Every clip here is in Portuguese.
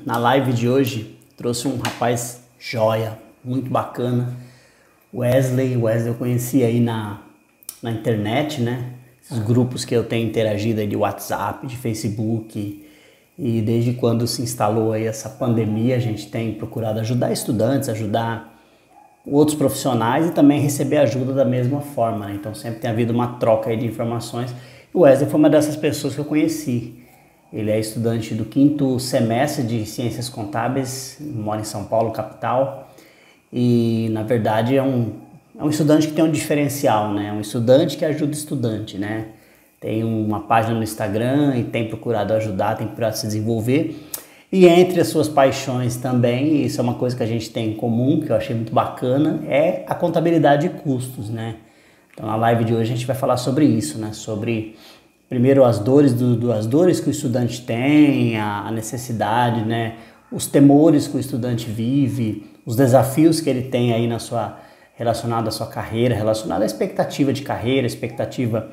Na live de hoje, trouxe um rapaz joia, muito bacana, Wesley. Eu conheci aí na internet, né? Esses grupos que eu tenho interagido aí de WhatsApp, de Facebook. E desde quando se instalou aí essa pandemia, a gente tem procurado ajudar estudantes, ajudar outros profissionais e também receber ajuda da mesma forma, né? Então sempre tem havido uma troca aí de informações. E o Wesley foi uma dessas pessoas que eu conheci. Ele é estudante do 5º semestre de Ciências Contábeis, mora em São Paulo, capital, e na verdade é um estudante que tem um diferencial, né? É um estudante que ajuda estudante, né? Tem uma página no Instagram e tem procurado ajudar, tem procurado se desenvolver. E entre as suas paixões também, isso é uma coisa que a gente tem em comum, que eu achei muito bacana, é a contabilidade de custos, né? Então na live de hoje a gente vai falar sobre isso, né? Sobre primeiro as dores as dores que o estudante tem, a necessidade, né? Os temores que o estudante vive, os desafios que ele tem aí relacionado à sua carreira, relacionado à expectativa de carreira, expectativa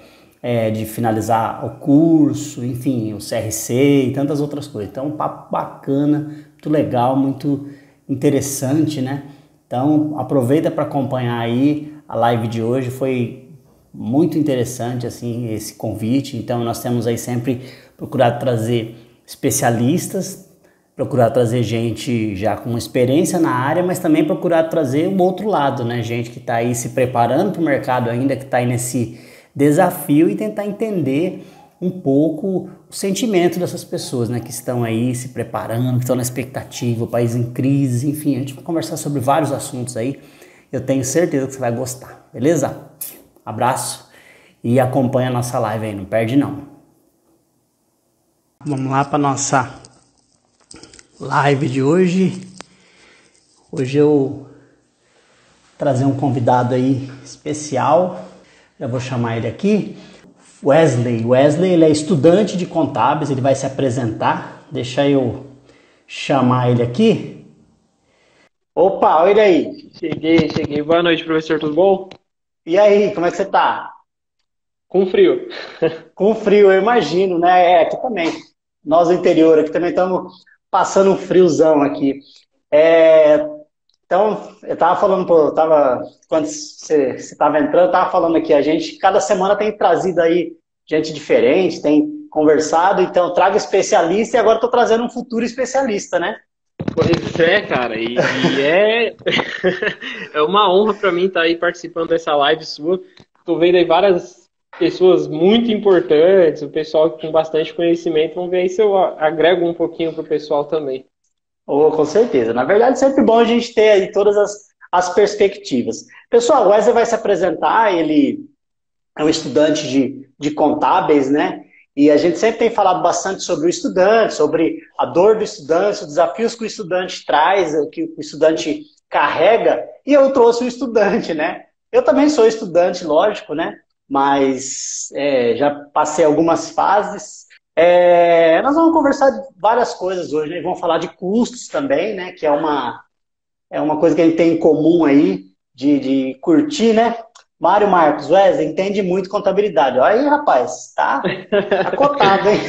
de finalizar o curso, enfim, o CRC e tantas outras coisas. Então, um papo bacana, muito legal, muito interessante, né? Então, aproveita para acompanhar aí a live de hoje. Foi muito interessante, assim, esse convite. Então, nós temos aí sempre procurado trazer especialistas, procurar trazer gente já com experiência na área, mas também procurar trazer o outro lado, né? Gente que está aí se preparando para o mercado ainda, que está aí nesse desafio, e tentar entender um pouco o sentimento dessas pessoas, né, que estão aí se preparando, que estão na expectativa, o país em crise, enfim, a gente vai conversar sobre vários assuntos aí. Eu tenho certeza que você vai gostar, beleza? Abraço e acompanha a nossa live aí, não perde não. Vamos lá para nossa live de hoje. Hoje eu trazer um convidado aí especial. Eu vou chamar ele aqui, Wesley. Ele é estudante de contábeis, ele vai se apresentar. Deixa eu chamar ele aqui. Opa, olha aí. Cheguei. Boa noite, professor, tudo bom? E aí, como é que você tá? Com frio. Com frio, eu imagino, né? Aqui também. Nós do interior, aqui também estamos passando um friozão aqui. É, Então, eu tava falando, quando você estava entrando, eu tava falando aqui, a gente, cada semana tem trazido aí gente diferente, tem conversado, então trago especialista e agora estou trazendo um futuro especialista, né? Pois é, cara, é uma honra para mim estar aí participando dessa live sua. Tô vendo aí várias pessoas muito importantes, o pessoal com bastante conhecimento. Vamos ver aí se eu agrego um pouquinho pro pessoal também. Oh, com certeza. Na verdade, é sempre bom a gente ter aí todas as perspectivas. Pessoal, o Wesley vai se apresentar, ele é um estudante de contábeis, né? E a gente sempre tem falado bastante sobre o estudante, sobre a dor do estudante, os desafios que o estudante traz, que o estudante carrega, e eu trouxe o estudante, né? Eu também sou estudante, lógico, né? Mas já passei algumas fases. Nós vamos conversar de várias coisas hoje, né? Vamos falar de custos também, né? Que é uma coisa que a gente tem em comum aí, de curtir, né? Mário Marcos, Wesley, entende muito contabilidade. Olha aí, rapaz, tá cotado, hein?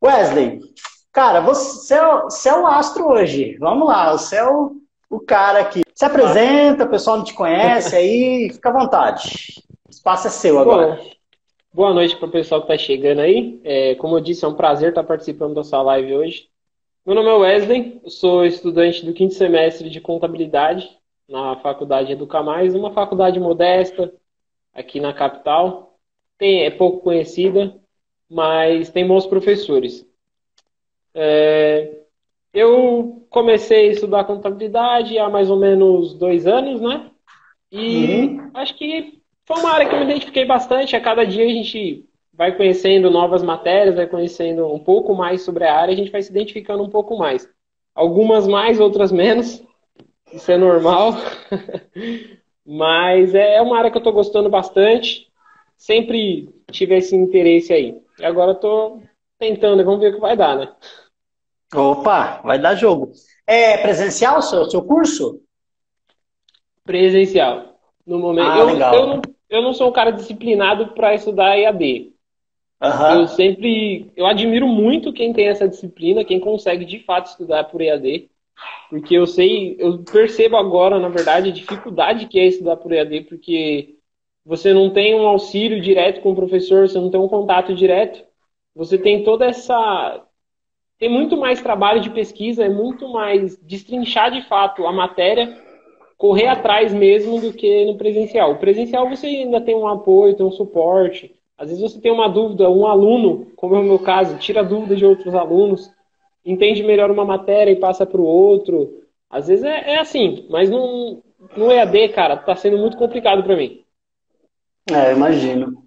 Wesley, cara, você é o astro hoje. Vamos lá, você é o cara aqui. Se apresenta, o pessoal não te conhece, aí fica à vontade. O espaço é seu Bom, agora. boa noite para o pessoal que está chegando aí. Como eu disse, é um prazer estar participando da sua live hoje. Meu nome é Wesley, eu sou estudante do 5º semestre de contabilidade na Faculdade Educamais, uma faculdade modesta aqui na capital. É pouco conhecida, mas tem bons professores. Eu comecei a estudar contabilidade há mais ou menos 2 anos, né? E Uhum. acho que foi uma área que eu me identifiquei bastante. A cada dia a gente vai conhecendo novas matérias, vai conhecendo um pouco mais sobre a área, a gente vai se identificando um pouco mais. Algumas mais, outras menos. Isso é normal. Mas é uma área que eu estou gostando bastante. Sempre tive esse interesse aí. E agora estou tentando, vamos ver o que vai dar, né? Opa, vai dar jogo. É presencial o seu curso? Presencial. No momento. Ah, legal. Eu não sou um cara disciplinado para estudar EAD. Aham. Eu admiro muito quem tem essa disciplina, quem consegue de fato estudar por EAD, porque eu percebo agora, na verdade, a dificuldade que é estudar por EAD, porque você não tem um auxílio direto com o professor, você não tem um contato direto, você tem toda essa. Tem muito mais trabalho de pesquisa, é muito mais destrinchar de fato a matéria, correr atrás mesmo do que no presencial. O presencial você ainda tem um apoio, tem um suporte. Às vezes você tem uma dúvida, um aluno, como é o meu caso, tira dúvida de outros alunos, entende melhor uma matéria e passa para o outro. Às vezes é assim, mas no EAD, cara, tá sendo muito complicado para mim. É, eu imagino.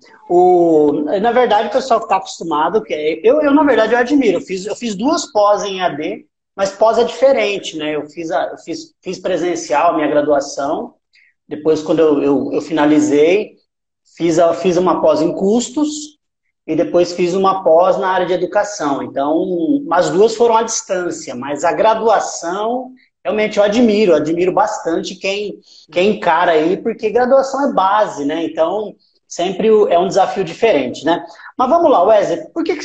Na verdade, o pessoal que está acostumado, na verdade, eu admiro. Eu fiz duas pós em AD, mas pós é diferente, né? Eu fiz presencial, minha graduação. Depois, quando eu finalizei, fiz uma pós em custos e depois fiz uma pós na área de educação. Então, as duas foram à distância, mas a graduação, realmente eu admiro bastante quem encara aí, porque graduação é base, né? Então, sempre é um desafio diferente, né? Mas vamos lá, Wesley, o que que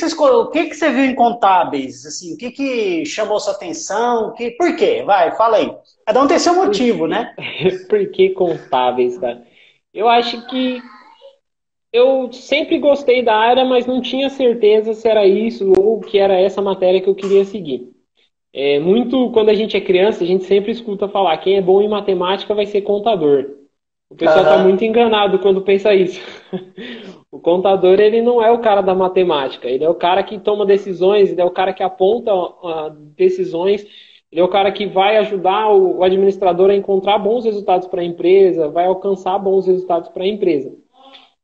você viu em contábeis? Assim, o que que chamou sua atenção? Por quê? Vai, fala aí. Cada um tem seu Por, motivo, né? por que contábeis, cara? Eu acho que eu sempre gostei da área, mas não tinha certeza se era isso ou que era essa matéria que eu queria seguir. É muito quando a gente é criança, a gente sempre escuta falar: quem é bom em matemática vai ser contador. O pessoal está Aham. muito enganado quando pensa isso. O contador, ele não é o cara da matemática, ele é o cara que toma decisões, ele é o cara que aponta decisões, ele é o cara que vai ajudar o administrador a encontrar bons resultados para a empresa, vai alcançar bons resultados para a empresa.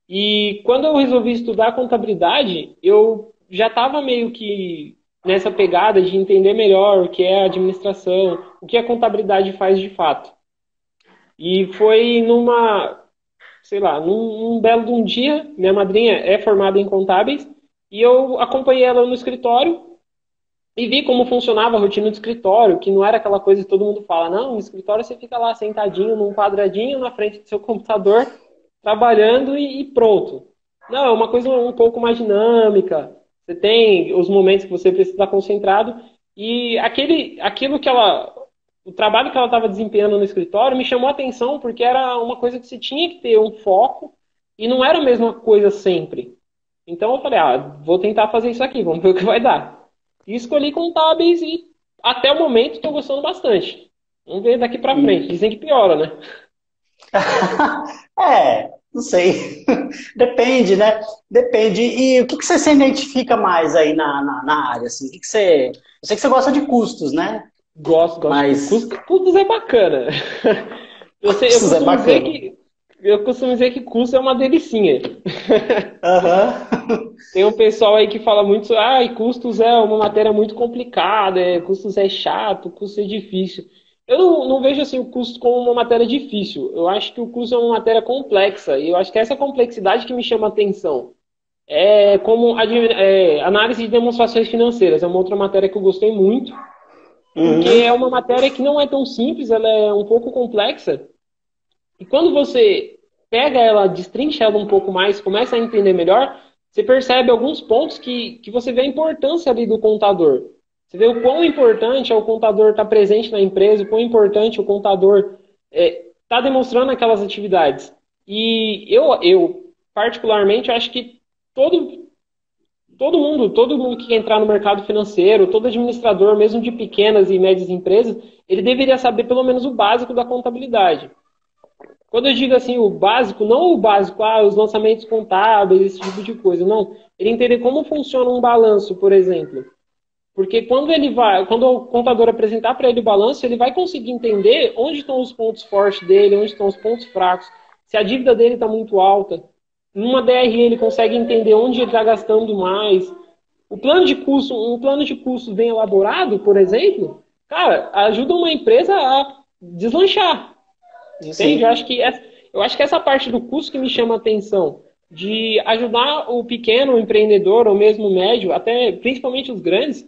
E quando eu resolvi estudar contabilidade, eu já estava meio que nessa pegada de entender melhor o que é a administração, o que a contabilidade faz de fato. E foi sei lá, num belo de um dia, minha madrinha é formada em contábeis, e eu acompanhei ela no escritório e vi como funcionava a rotina do escritório, que não era aquela coisa que todo mundo fala, não, no escritório você fica lá sentadinho num quadradinho na frente do seu computador, trabalhando e pronto. Não, é uma coisa um pouco mais dinâmica. Você tem os momentos que você precisa estar concentrado e aquilo que o trabalho que ela estava desempenhando no escritório me chamou a atenção porque era uma coisa que você tinha que ter um foco e não era a mesma coisa sempre. Então eu falei, vou tentar fazer isso aqui, vamos ver o que vai dar. E escolhi contábeis e até o momento estou gostando bastante. Vamos ver daqui para frente. Dizem que piora, né? Não sei. Depende, né? Depende. E o que que você se identifica mais aí na área? Assim? Eu sei que você gosta de custos, né? Gosto de custos. Mas Custos é bacana. Eu custos é costumo dizer bacana. que custos é uma delicinha. Aham. Tem um pessoal aí que fala muito, e custos é uma matéria muito complicada, custos é chato, custos é difícil. Eu não vejo assim o custo como uma matéria difícil. Eu acho que o custo é uma matéria complexa e eu acho que é essa complexidade que me chama a atenção. É como análise de demonstrações financeiras, é uma outra matéria que eu gostei muito, porque Uhum. é uma matéria que não é tão simples, ela é um pouco complexa. E quando você pega ela, destrincha ela um pouco mais, começa a entender melhor, você percebe alguns pontos que você vê a importância ali do contador. Você vê o quão importante é o contador estar presente na empresa, o quão importante o contador está demonstrando aquelas atividades. E eu particularmente, acho que todo, todo mundo que quer entrar no mercado financeiro, todo administrador, mesmo de pequenas e médias empresas, ele deveria saber pelo menos o básico da contabilidade. Quando eu digo assim, o básico, não o básico, os lançamentos contábeis, esse tipo de coisa, não. Ele entender como funciona um balanço, por exemplo. Porque quando o contador apresentar para ele o balanço, ele vai conseguir entender onde estão os pontos fortes dele, onde estão os pontos fracos, se a dívida dele está muito alta. Numa DRE ele consegue entender onde ele está gastando mais. Um plano de custo bem elaborado, por exemplo, cara, ajuda uma empresa a deslanchar. Entende? Sim. Eu acho que essa parte do custo que me chama a atenção, de ajudar o pequeno empreendedor, ou mesmo o médio, até principalmente os grandes,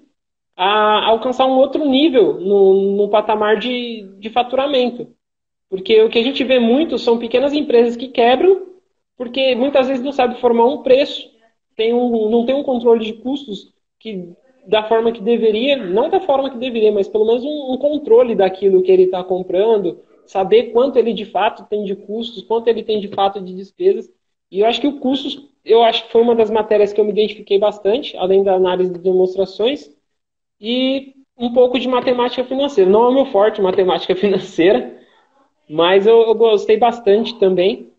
a alcançar um outro nível no patamar de faturamento. Porque o que a gente vê muito são pequenas empresas que quebram, porque muitas vezes não sabem formar um preço. não tem um controle de custos da forma que deveria, não da forma que deveria, mas pelo menos um controle daquilo que ele está comprando, saber quanto ele de fato tem de custos, quanto ele tem de fato de despesas. E eu acho que o custos, eu acho que foi uma das matérias que eu me identifiquei bastante, além da análise de demonstrações, e um pouco de matemática financeira. Não é o meu forte, matemática financeira, mas eu gostei bastante também.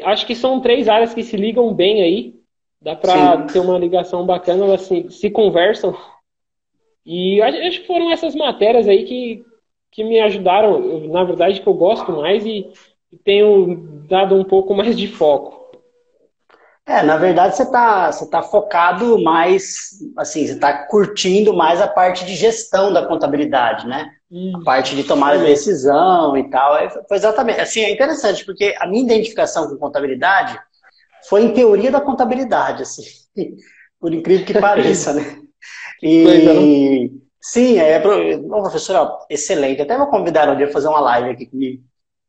Acho que são três áreas que se ligam bem aí. Dá para ter uma ligação bacana, elas se conversam. E acho que foram essas matérias aí que me ajudaram, na verdade, que eu gosto mais e tenho dado um pouco mais de foco. Na verdade você tá focado mais, assim, você está curtindo mais a parte de gestão da contabilidade, né? A parte de tomar a decisão e tal. Foi exatamente, assim, é interessante, porque a minha identificação com contabilidade foi em teoria da contabilidade, assim, por incrível que pareça, né? E sim, o professor, ó, excelente. Até vou convidar um dia a fazer uma live aqui comigo.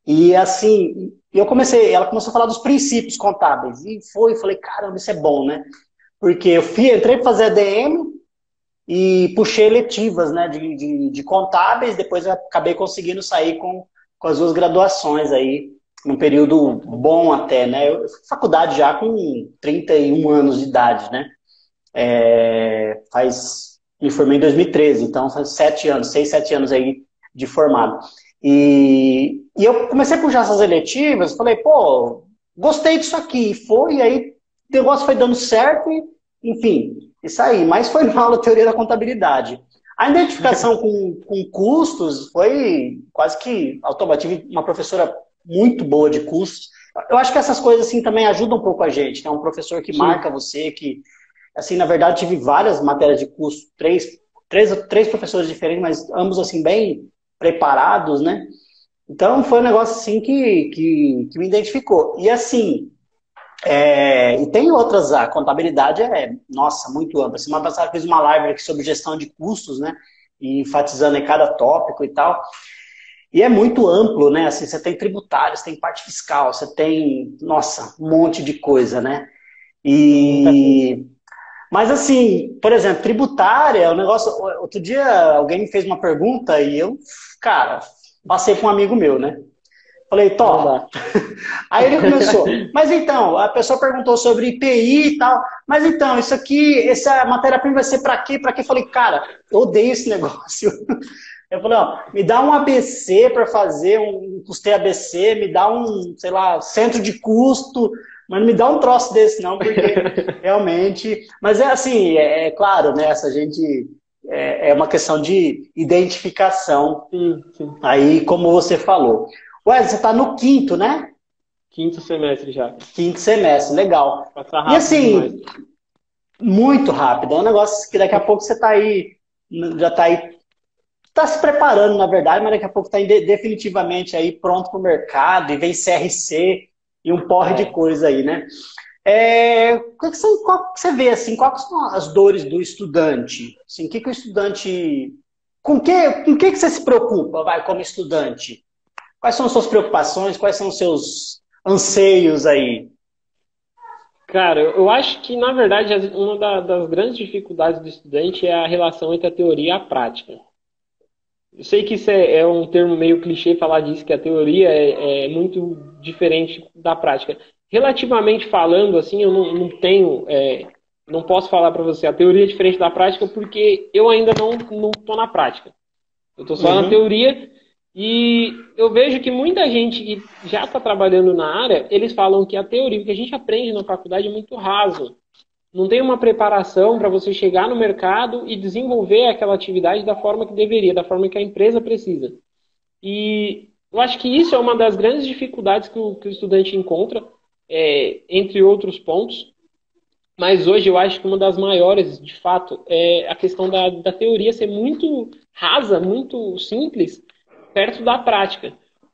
E assim, ela começou a falar dos princípios contábeis. E falei, caramba, isso é bom, né? Porque entrei para fazer ADM e puxei eletivas, né, de contábeis, depois eu acabei conseguindo sair com as duas graduações aí, num período bom até, né? Eu fui faculdade já com 31 anos de idade, né? Me formei em 2013, então faz 6, 7 anos aí de formado. E eu comecei a puxar essas eletivas, falei, pô, gostei disso aqui. E aí o negócio foi dando certo, enfim, isso aí. Mas foi na aula de teoria da contabilidade. A identificação com custos foi quase que automática. Tive uma professora muito boa de custos. Eu acho que essas coisas assim também ajudam um pouco a gente. É um professor que marca você, que, assim, na verdade, tive várias matérias de custo, três professores diferentes, mas ambos, assim, bem preparados, né? Então, foi um negócio, assim, que me identificou. E, assim, e tem outras, a contabilidade nossa, muito ampla. Semana passada eu fiz uma live aqui sobre gestão de custos, né? E enfatizando em cada tópico e tal. E é muito amplo, né? Assim, você tem tributários, tem parte fiscal, você tem, nossa, um monte de coisa, né? Mas assim, por exemplo, tributária, o negócio. Outro dia alguém me fez uma pergunta e eu, cara, passei para um amigo meu, né? Falei, toma. Aí ele começou. Mas então, a pessoa perguntou sobre IPI e tal. Mas então, isso aqui, essa matéria-prima vai ser para quê? Para quê? Eu falei, cara, eu odeio esse negócio. Eu falei, ó, me dá um ABC para fazer, um custeio ABC, me dá um, sei lá, centro de custo, mas não me dá um troço desse não, porque realmente... Mas é assim, é claro, né, essa gente... É uma questão de identificação, Sim. Aí, como você falou. Ué, você está no quinto, né? Quinto semestre já. Quinto semestre, legal. Passa rápido E assim, demais. muito rápido. É um negócio que daqui a pouco você está aí, já está aí, está se preparando, na verdade, mas daqui a pouco está definitivamente aí pronto para o mercado, e vem CRC e um porre de coisa aí, né? Qual que você vê, assim, quais são as dores do estudante? Assim, o que o estudante... Com que você se preocupa, vai, como estudante? Quais são as suas preocupações? Quais são os seus anseios aí? Cara, eu acho que, na verdade, uma das grandes dificuldades do estudante é a relação entre a teoria e a prática. Eu sei que isso é um termo meio clichê falar disso, que a teoria é muito diferente da prática. Relativamente falando, assim, eu não tenho, não posso falar para você a teoria é diferente da prática porque eu ainda não estou na prática. Eu estou só na teoria e eu vejo que muita gente que já está trabalhando na área, eles falam que a teoria, o que a gente aprende na faculdade é muito raso. Não tem uma preparação para você chegar no mercado e desenvolver aquela atividade da forma que deveria, da forma que a empresa precisa. E eu acho que isso é uma das grandes dificuldades que o estudante encontra, entre outros pontos. Mas hoje eu acho que uma das maiores, de fato, é a questão da teoria ser muito rasa, muito simples, perto da prática.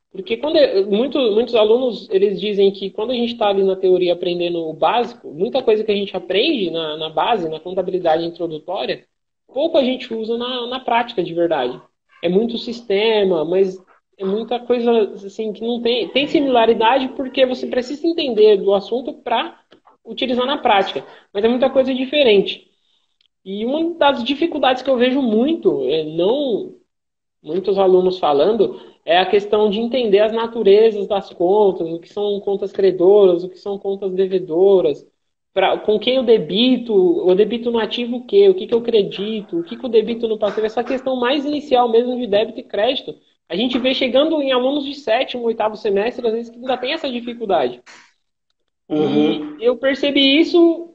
Porque muitos alunos eles dizem que quando a gente está ali na teoria aprendendo o básico, muita coisa que a gente aprende na base, na contabilidade introdutória, pouco a gente usa na prática de verdade. É muito sistema, mas é muita coisa assim que não tem similaridade porque você precisa entender do assunto para utilizar na prática, mas é muita coisa diferente. E uma das dificuldades que eu vejo muito, não muitos alunos falando, é a questão de entender as naturezas das contas, o que são contas credoras, o que são contas devedoras, com quem eu debito, o debito no ativo o que eu acredito, o que eu debito no passivo, essa questão mais inicial mesmo de débito e crédito. A gente vê chegando em alunos de sétimo, oitavo semestre, às vezes que ainda tem essa dificuldade. Uhum. E eu percebi isso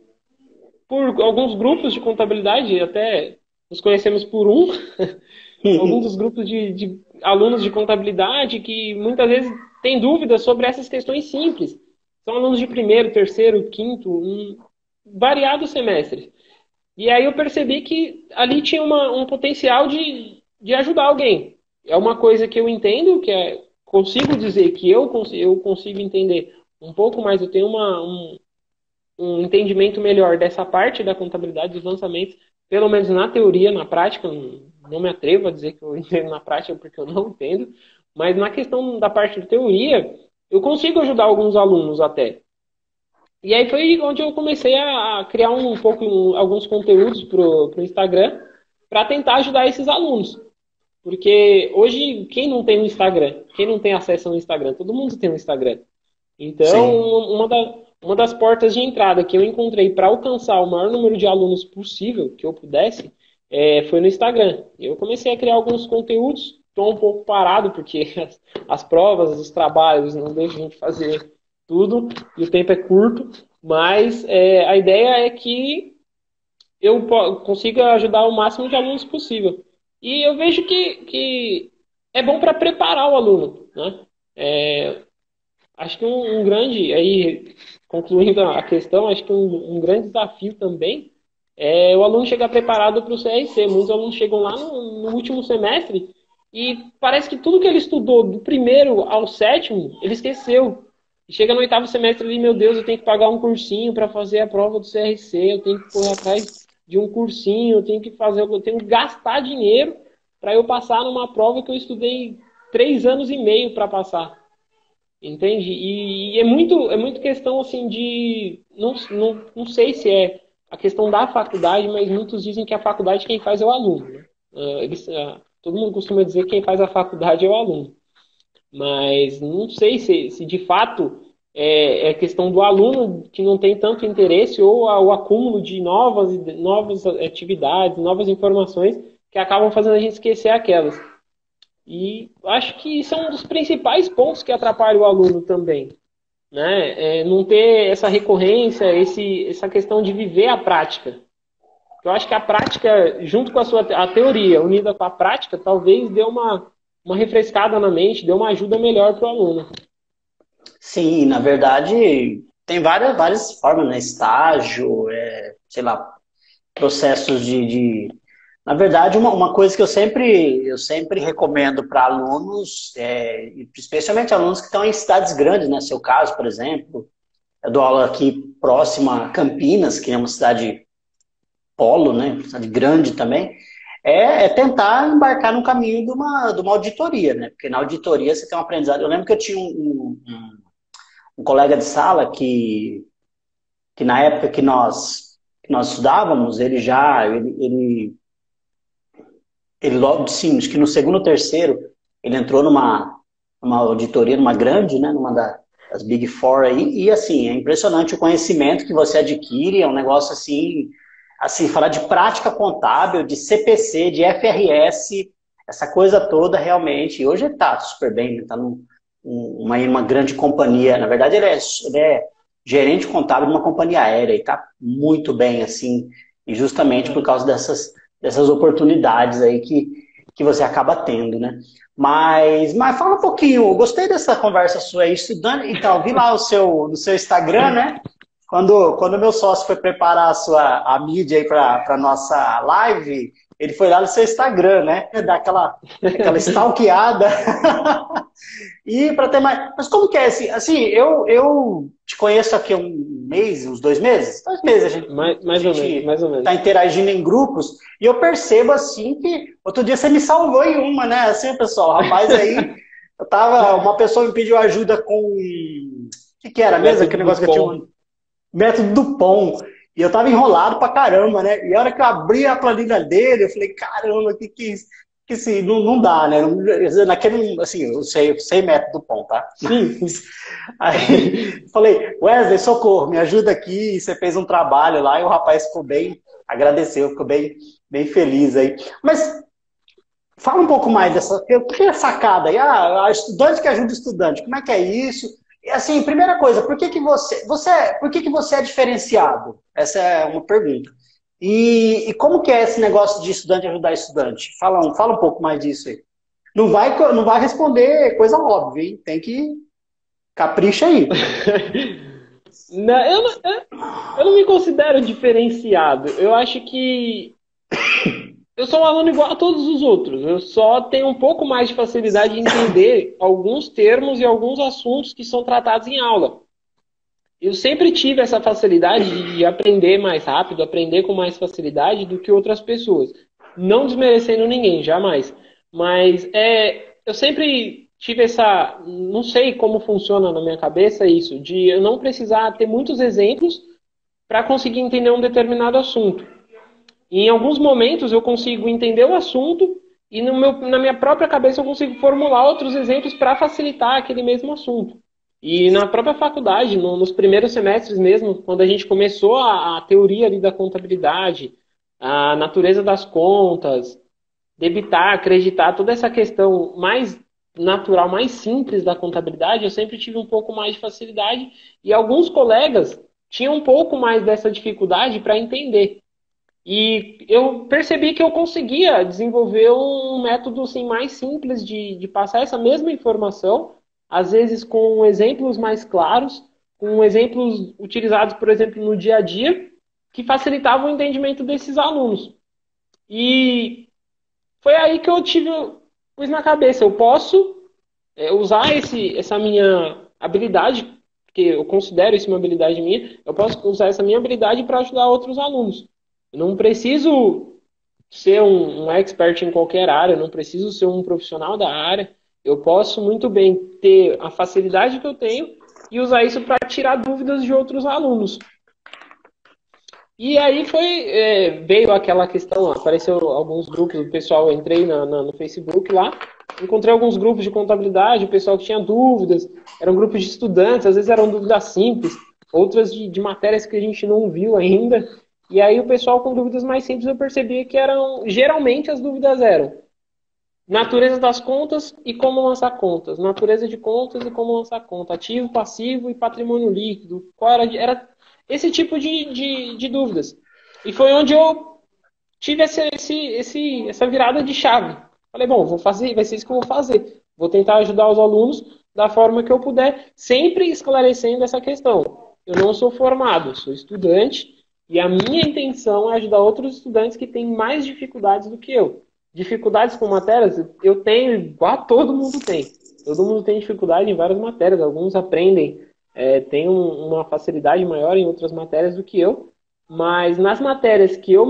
por alguns grupos de contabilidade, até nos conhecemos por um, alguns dos grupos de alunos de contabilidade que muitas vezes têm dúvidas sobre essas questões simples. São alunos de primeiro, terceiro, quinto, variados semestres. E aí eu percebi que ali tinha um potencial de ajudar alguém. É uma coisa que eu entendo, consigo dizer que eu consigo entender um pouco mais, eu tenho um entendimento melhor dessa parte da contabilidade dos lançamentos, pelo menos na teoria, na prática, não me atrevo a dizer que eu entendo na prática porque eu não entendo, mas na questão da parte de teoria, eu consigo ajudar alguns alunos até. E aí foi onde eu comecei a criar alguns conteúdos pro Instagram para tentar ajudar esses alunos. Porque hoje, quem não tem um Instagram? Quem não tem acesso ao Instagram? Todo mundo tem um Instagram. Então, Sim. uma das portas de entrada que eu encontrei para alcançar o maior número de alunos possível que eu pudesse foi no Instagram. Eu comecei a criar alguns conteúdos, estou um pouco parado, porque as provas, os trabalhos não deixam a gente fazer tudo e o tempo é curto, mas a ideia é que eu consiga ajudar o máximo de alunos possível. E eu vejo que é bom para preparar o aluno, né? Acho que um grande, aí, concluindo a questão, acho que um grande desafio também é o aluno chegar preparado para o CRC. Muitos alunos chegam lá no último semestre e parece que tudo que ele estudou do primeiro ao sétimo, ele esqueceu. E chega no oitavo semestre ali, meu Deus, eu tenho que pagar um cursinho para fazer a prova do CRC, eu tenho que correr atrás de um cursinho, eu tenho que gastar dinheiro para eu passar numa prova que eu estudei 3 anos e meio para passar. Entende? E é muito questão assim de. Não sei se é a questão da faculdade, mas muitos dizem que a faculdade quem faz é o aluno. Né? Todo mundo costuma dizer que quem faz a faculdade é o aluno. Mas não sei se de fato é questão do aluno que não tem tanto interesse ou o acúmulo de novas atividades, novas informações que acabam fazendo a gente esquecer aquelas. E acho que isso é um dos principais pontos que atrapalha o aluno também, né? Não ter essa recorrência, essa questão de viver a prática. Eu acho que a prática, junto com a teoria, unida com a prática, talvez dê uma refrescada na mente, dê uma ajuda melhor para o aluno. Sim, na verdade, tem várias formas, né? Estágio, sei lá, processos Na verdade, uma coisa que eu sempre recomendo para alunos, especialmente alunos que estão em cidades grandes, né? Seu caso, por exemplo, eu dou aula aqui próxima a Campinas, que é uma cidade polo, né? Uma cidade grande também, é tentar embarcar no caminho de uma auditoria, né? Porque na auditoria você tem um aprendizado. Eu lembro que eu tinha um colega de sala que na época que nós estudávamos, ele logo, sim, acho que no segundo ou terceiro, ele entrou numa auditoria, numa grande, né, das Big Four aí, e assim, é impressionante o conhecimento que você adquire, é um negócio assim, falar de prática contábil, de CPC, de FRS, essa coisa toda realmente, e hoje ele está super bem, ele está uma grande companhia, na verdade ele é gerente contábil de uma companhia aérea, e está muito bem, assim, e justamente por causa dessas oportunidades aí que você acaba tendo, né? Mas fala um pouquinho, eu gostei dessa conversa sua aí, estudando, então, vi lá no seu Instagram, né? Quando o meu sócio foi preparar a mídia aí para nossa live, ele foi lá no seu Instagram, né? Dar aquela stalkeada. E para ter mais. Mas como que é assim? Eu te conheço aqui há um mês, uns 2 meses? 2 meses Mais ou menos, mais ou menos. tá interagindo em grupos, e eu percebo assim que outro dia você me salvou em uma, né? Assim, pessoal, rapaz, aí uma pessoa me pediu ajuda com. O que era mesmo? Aquele negócio que eu tinha. método Dupont. E eu tava enrolado pra caramba, né? E a hora que eu abri a planilha dele, eu falei, caramba, que isso? Que assim, não dá, né? Naquele, assim, eu sei método Dupont, tá? Sim. Aí falei, Wesley, socorro, me ajuda aqui. Você fez um trabalho lá e o rapaz ficou bem, agradeceu, ficou bem feliz aí. Mas fala um pouco mais dessa. O que é sacada aí? Ah, a estudante que ajuda estudante, como é que é isso? E assim, primeira coisa, por que que por que que você é diferenciado? Essa é uma pergunta. E como que é esse negócio de estudante ajudar estudante? Fala um pouco mais disso aí. Não vai responder coisa óbvia, hein? Tem que capricha aí. Não, eu não me considero diferenciado. Eu acho que eu sou um aluno igual a todos os outros. Eu só tenho um pouco mais de facilidade em entender alguns termos e alguns assuntos que são tratados em aula. Eu sempre tive essa facilidade de aprender mais rápido, aprender com mais facilidade do que outras pessoas. Não desmerecendo ninguém, jamais. Mas eu sempre tive essa. Não sei como funciona na minha cabeça isso, de eu não precisar ter muitos exemplos para conseguir entender um determinado assunto. E em alguns momentos eu consigo entender o assunto e na minha própria cabeça eu consigo formular outros exemplos para facilitar aquele mesmo assunto. E na própria faculdade, nos primeiros semestres mesmo, quando a gente começou a teoria ali da contabilidade, a natureza das contas, debitar, acreditar, toda essa questão mais natural, mais simples da contabilidade, eu sempre tive um pouco mais de facilidade e alguns colegas tinham um pouco mais dessa dificuldade para entender. E eu percebi que eu conseguia desenvolver um método assim, mais simples de passar essa mesma informação, às vezes com exemplos mais claros, com exemplos utilizados, por exemplo, no dia a dia, que facilitavam o entendimento desses alunos. E foi aí que eu pus na cabeça, eu posso usar essa minha habilidade, porque eu considero isso uma habilidade minha, eu posso usar essa minha habilidade para ajudar outros alunos. Eu não preciso ser um expert em qualquer área, eu não preciso ser um profissional da área. Eu posso muito bem ter a facilidade que eu tenho e usar isso para tirar dúvidas de outros alunos. E aí veio aquela questão, apareceu alguns grupos, o pessoal, eu entrei no Facebook lá, encontrei alguns grupos de contabilidade, o pessoal que tinha dúvidas, eram grupos de estudantes, às vezes eram dúvidas simples, outras de matérias que a gente não viu ainda. E aí o pessoal com dúvidas mais simples eu percebia que geralmente as dúvidas eram natureza das contas e como lançar contas, natureza de contas e como lançar conta, ativo, passivo e patrimônio líquido. Qual era esse tipo de dúvidas. E foi onde eu tive essa virada de chave. Falei, bom, vou fazer, vai ser isso que eu vou fazer. Vou tentar ajudar os alunos da forma que eu puder, sempre esclarecendo essa questão. Eu não sou formado, sou estudante, e a minha intenção é ajudar outros estudantes que têm mais dificuldades do que eu. Dificuldades com matérias, eu tenho, igual todo mundo tem. Todo mundo tem dificuldade em várias matérias. Alguns aprendem, têm uma facilidade maior em outras matérias do que eu. Mas nas matérias que eu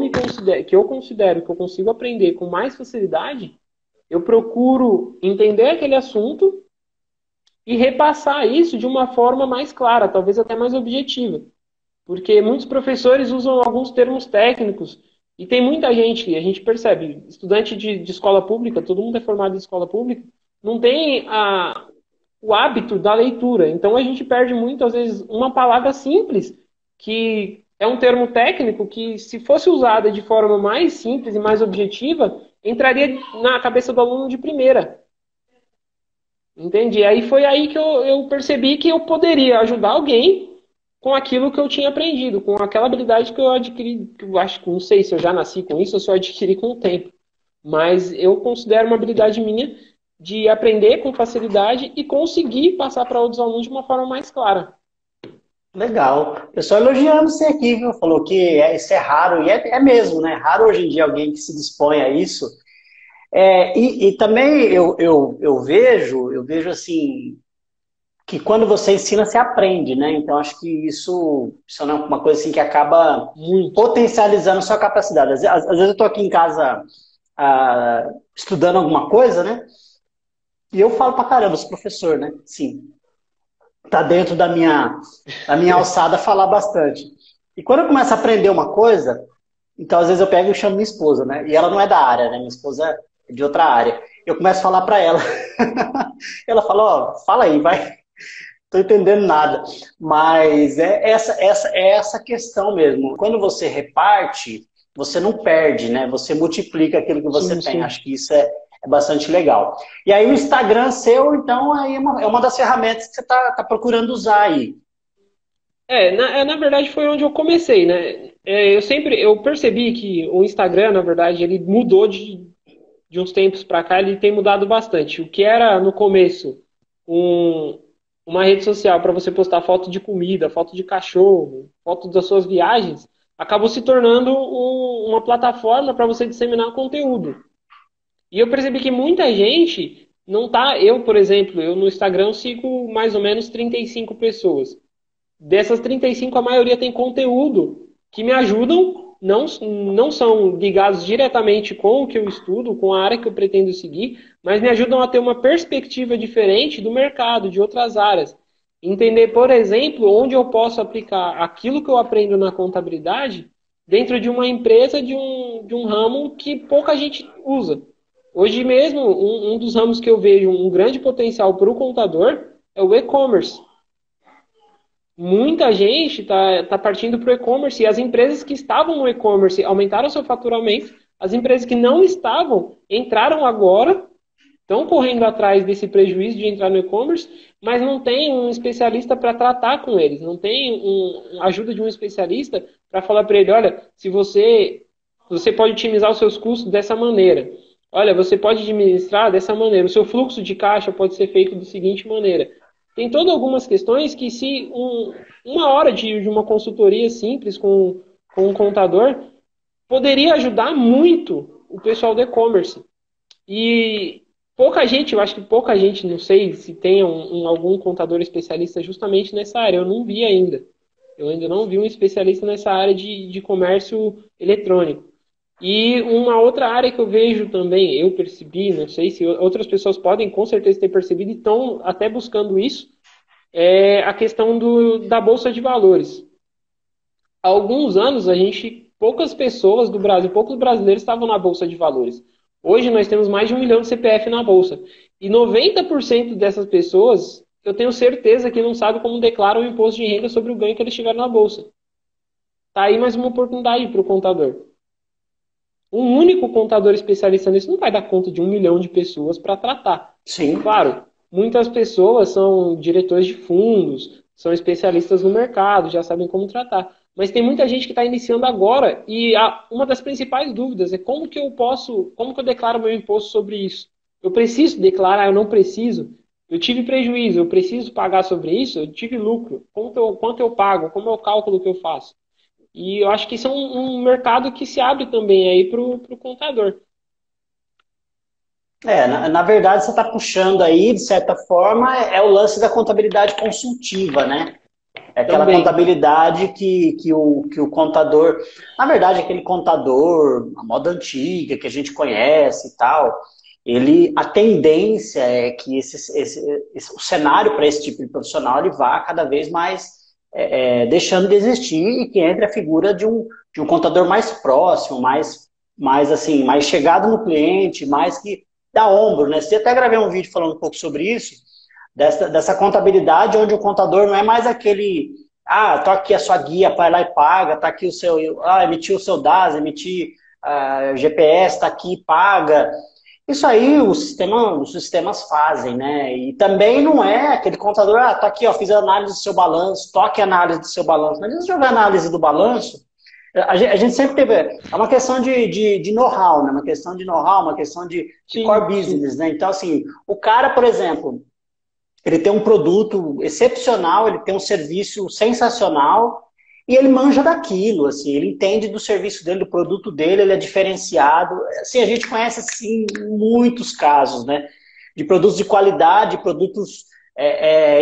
considero que eu consigo aprender com mais facilidade, eu procuro entender aquele assunto e repassar isso de uma forma mais clara, talvez até mais objetiva. Porque muitos professores usam alguns termos técnicos e tem muita gente, a gente percebe, estudante de escola pública, todo mundo é formado em escola pública, não tem o hábito da leitura. Então a gente perde muito, às vezes, uma palavra simples, que é um termo técnico que, se fosse usada de forma mais simples e mais objetiva, entraria na cabeça do aluno de primeira. Entendi. Aí foi aí que eu percebi que eu poderia ajudar alguém com aquilo que eu tinha aprendido, com aquela habilidade que eu adquiri, que eu acho que não sei se eu já nasci com isso ou se eu adquiri com o tempo. Mas eu considero uma habilidade minha de aprender com facilidade e conseguir passar para outros alunos de uma forma mais clara. Legal. Pessoal elogiando você aqui, viu? Falou que isso é raro, e é mesmo, né? Raro hoje em dia alguém que se dispõe a isso. E também eu vejo assim, que quando você ensina, você aprende, né? Então acho que isso é uma coisa assim que acaba Muito. potencializando a sua capacidade. Às vezes eu estou aqui em casa estudando alguma coisa, né? E eu falo pra caramba, sou professor, né? Sim. tá dentro da minha alçada falar bastante. E quando eu começo a aprender uma coisa, então às vezes eu pego e chamo minha esposa, né? E ela não é da área, né? Minha esposa é de outra área. Eu começo a falar para ela. Ela fala, ó, fala aí, vai. Tô entendendo nada. Mas é essa questão mesmo. Quando você reparte, você não perde, né? Você multiplica aquilo que você Sim, tem. sim. Acho que isso é bastante legal. E aí o Instagram seu, então, aí é uma das ferramentas que você tá procurando usar aí. Na verdade foi onde eu comecei, né? Eu percebi que o Instagram, na verdade, ele mudou de uns tempos para cá, ele tem mudado bastante. O que era no começo um, uma rede social para você postar foto de comida, foto de cachorro, foto das suas viagens, acabou se tornando uma plataforma para você disseminar conteúdo. E eu percebi que muita gente não tá. Eu, por exemplo, eu no Instagram sigo mais ou menos 35 pessoas. Dessas 35, a maioria tem conteúdo que me ajudam, não são ligados diretamente com o que eu estudo, com a área que eu pretendo seguir, mas me ajudam a ter uma perspectiva diferente do mercado, de outras áreas. Entender, por exemplo, onde eu posso aplicar aquilo que eu aprendo na contabilidade dentro de uma empresa, de um ramo que pouca gente usa. Hoje mesmo, um dos ramos que eu vejo um grande potencial para o contador é o e-commerce. Muita gente está partindo para o e-commerce e as empresas que estavam no e-commerce aumentaram seu faturamento, as empresas que não estavam entraram agora, estão correndo atrás desse prejuízo de entrar no e-commerce, mas não tem um especialista para tratar com eles, não tem a ajuda de um especialista para falar para ele, olha, se você pode otimizar os seus custos dessa maneira, olha, você pode administrar dessa maneira, o seu fluxo de caixa pode ser feito da seguinte maneira. Tem todas algumas questões que se uma hora de uma consultoria simples com um contador poderia ajudar muito o pessoal do e-commerce. E pouca gente, eu acho que pouca gente, não sei se tem algum contador especialista justamente nessa área, eu não vi ainda. Eu ainda não vi um especialista nessa área de comércio eletrônico. E uma outra área que eu vejo também, eu percebi, não sei se outras pessoas podem com certeza ter percebido e estão até buscando isso, é a questão da Bolsa de Valores. Há alguns anos, poucas pessoas do Brasil, poucos brasileiros estavam na Bolsa de Valores. Hoje nós temos mais de 1 milhão de CPF na Bolsa. E 90% dessas pessoas, eu tenho certeza que não sabe como declaram o imposto de renda sobre o ganho que eles tiveram na Bolsa. Tá aí mais uma oportunidade para o contador. Um único contador especialista nisso não vai dar conta de 1 milhão de pessoas para tratar. Sim. Claro, muitas pessoas são diretores de fundos, são especialistas no mercado, já sabem como tratar. Mas tem muita gente que está iniciando agora e uma das principais dúvidas é como que eu declaro meu imposto sobre isso? Eu preciso declarar, eu não preciso? Eu tive prejuízo, eu preciso pagar sobre isso? Eu tive lucro, quanto eu pago? Como é o cálculo que eu faço? E eu acho que isso é um mercado que se abre também aí para o contador. Na verdade, você está puxando aí, de certa forma, é o lance da contabilidade consultiva, né? É aquela Também. contabilidade que o contador, na verdade, aquele contador, a moda antiga, que a gente conhece e tal, a tendência é que o cenário para esse tipo de profissional ele vá cada vez mais deixando de existir e que entre a figura de um contador mais próximo, mais assim, mais chegado no cliente, mais que dá ombro, né? Você até gravei um vídeo falando um pouco sobre isso, dessa contabilidade onde o contador não é mais aquele, tô aqui a sua guia, vai lá e paga, tá aqui o seu, emitiu o seu DAS, emitir GPS, tá aqui, paga. Isso aí os sistemas fazem, né? E também não é aquele contador, tá aqui, ó, fiz a análise do seu balanço, toque a análise do seu balanço. Mas se jogar a análise do balanço, a gente sempre teve. É uma questão de know-how, né? Uma questão de know-how, uma questão de core Sim, sim. business, né? Então, assim, o cara, por exemplo, ele tem um produto excepcional, ele tem um serviço sensacional e ele manja daquilo, assim, ele entende do serviço dele, do produto dele, ele é diferenciado. Assim, a gente conhece assim, muitos casos, né? De produtos de qualidade, produtos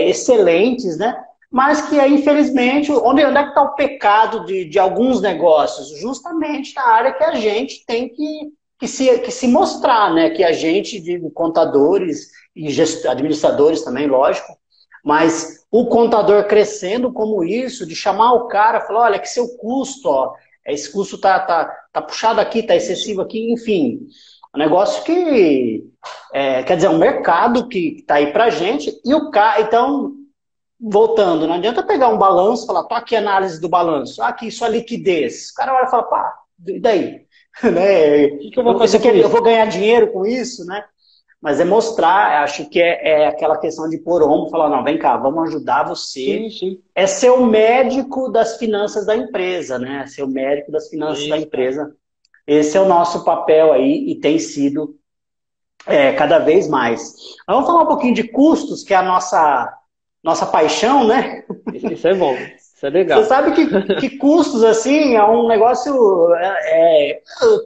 excelentes, né? Mas que, infelizmente, onde é que está o pecado de alguns negócios? Justamente na área que a gente tem que se mostrar, né? Que a gente, de contadores e administradores também, lógico, mas o contador crescendo como isso, de chamar o cara, falar, olha, que seu custo, ó, esse custo tá puxado aqui, tá excessivo aqui, enfim. Um negócio que, quer dizer, um mercado que tá aí pra gente, e o cara, então, voltando, não adianta pegar um balanço e falar, tô aqui a análise do balanço, aqui sua liquidez. O cara olha e fala, pá, e daí? Né? O que eu vou fazer com Eu isso? vou ganhar dinheiro com isso, né? Mas é mostrar, acho que é aquela questão de pôr ombro, falar, não, vem cá, vamos ajudar você. Sim, sim. É ser o médico das finanças da empresa, né? Ser o médico das finanças da Isso. empresa. Esse é o nosso papel aí e tem sido cada vez mais. Mas vamos falar um pouquinho de custos, que é a nossa paixão, né? Isso é bom. Isso é Você legal. sabe que custos, assim, é um negócio...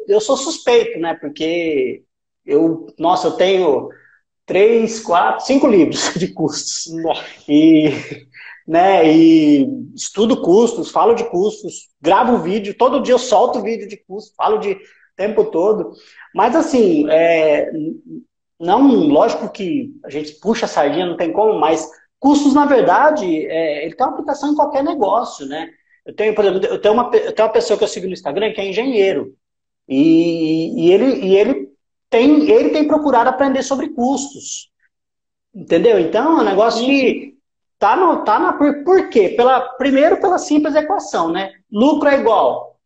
eu sou suspeito, né? Porque nossa, eu tenho 3, 4, 5 livros de custos. Nossa. E, né, e estudo custos, falo de custos, gravo vídeo, todo dia eu solto vídeo de custos, falo de tempo todo. Mas assim, não, lógico que a gente puxa a sardinha, não tem como, mas custos, na verdade, ele tem uma aplicação em qualquer negócio, né? Por exemplo, eu tenho uma pessoa que eu sigo no Instagram que é engenheiro. Ele tem procurado aprender sobre custos. Entendeu? Então, é um negócio Sim, sim. que por quê? Primeiro, pela simples equação, né? Lucro é igual